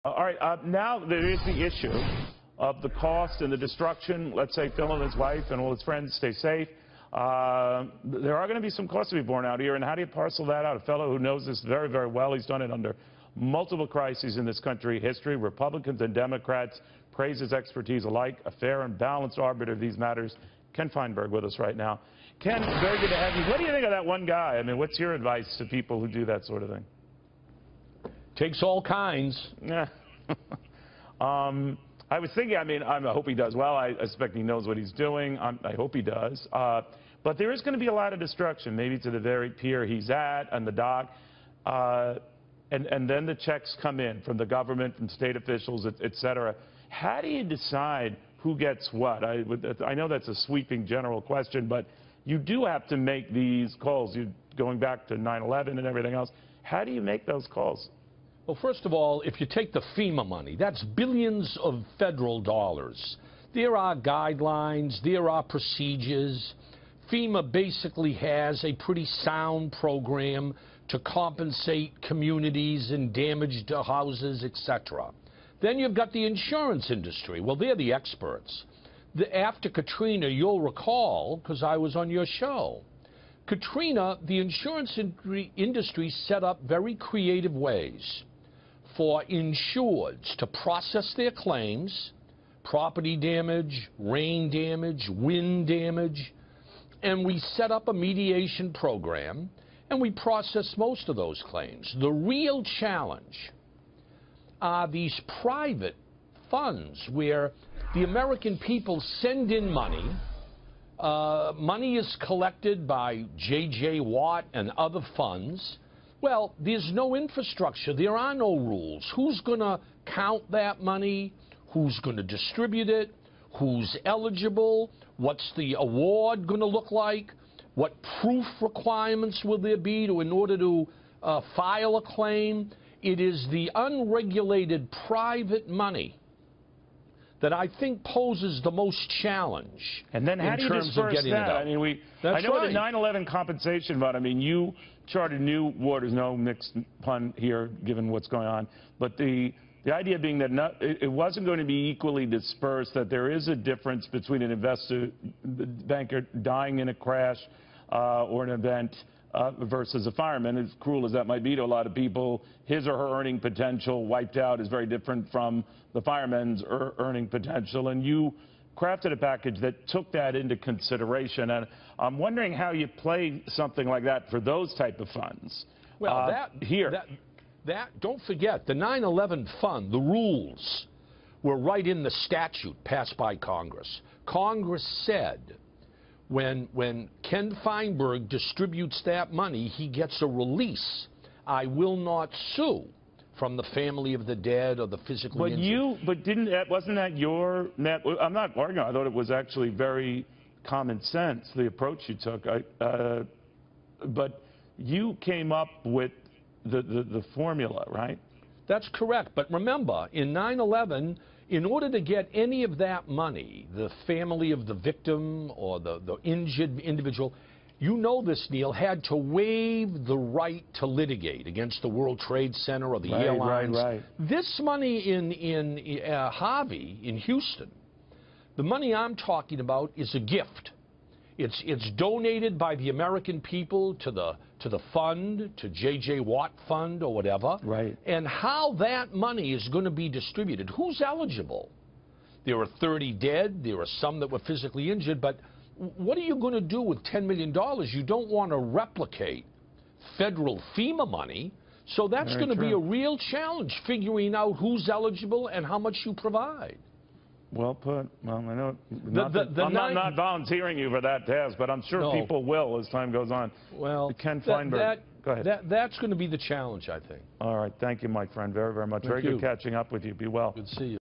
All right, now there is the issue of the cost and the destruction. Let's say Phil and his wife and all his friends stay safe. There are going to be some costs to be borne out here, and how do you parcel that out? A fellow who knows this very, very well. He's done it under multiple crises in this country history. Republicans and Democrats praise his expertise alike. A fair and balanced arbiter of these matters. Ken Feinberg with us right now. Ken, very good to have you. What do you think of that one guy? I mean, what's your advice to people who do that sort of thing? Takes all kinds. Yeah. I was thinking, I mean, I hope he does well. I suspect he knows what he's doing. I hope he does. But there is going to be a lot of destruction, maybe to the very pier he's at and the dock. And then the checks come in from the government, from state officials, et cetera. How do you decide who gets what? I know that's a sweeping general question, but you do have to make these calls. Going back to 9/11 and everything else, how do you make those calls? Well, first of all, if you take the FEMA money, that's billions of federal dollars. There are guidelines, there are procedures. FEMA basically has a pretty sound program to compensate communities and damaged houses, etc. Then you've got the insurance industry. Well, they're the experts. After Katrina, you'll recall, because I was on your show, Katrina, the insurance industry set up very creative ways for insureds to process their claims, property damage, rain damage, wind damage, and we set up a mediation program, and we processed most of those claims. The real challenge are these private funds where the American people send in money. Money is collected by J.J. Watt and other funds. Well, there's no infrastructure. There are no rules. Who's going to count that money? Who's going to distribute it? Who's eligible? What's the award going to look like? What proof requirements will there be in order to file a claim? It is the unregulated private money that I think poses the most challenge. And then how do you disperse that? I mean, I know the 9/11 compensation fund. I mean, you charted new waters. No mixed pun here, given what's going on. But the idea being that it wasn't going to be equally dispersed. That there is a difference between an investor, banker dying in a crash or an event versus a fireman. As cruel as that might be to a lot of people, his or her earning potential wiped out is very different from the fireman's earning potential. And you crafted a package that took that into consideration. And I'm wondering how you play something like that for those type of funds. Well, don't forget, the 9/11 fund, the rules were right in the statute passed by Congress. Congress said when Ken Feinberg distributes that money, he gets a release. I will not sue from the family of the dead or the physically injured. But wasn't that your net? I'm not arguing. I thought it was actually very common sense, the approach you took. But you came up with the formula, right? That's correct. But remember, in 9/11, in order to get any of that money, the family of the victim or the injured individual, you know this, Neil, had to waive the right to litigate against the World Trade Center or the airlines. Right. This money in Harvey, in Houston, the money I'm talking about is a gift. It's donated by the American people to the fund, to J.J. Watt Fund or whatever. Right. And how that money is going to be distributed, who's eligible? There are 30 dead. There are some that were physically injured. But what are you going to do with $10 million? You don't want to replicate federal FEMA money. So that's going to be a real challenge, figuring out who's eligible and how much you provide. Well put. Well, I know I'm not volunteering you for that task, but I'm sure people will as time goes on. Well, Ken Feinberg, go ahead. That's going to be the challenge, I think. All right. Thank you, my friend, very, very much. Very good catching up with you. Be well. Good to see you.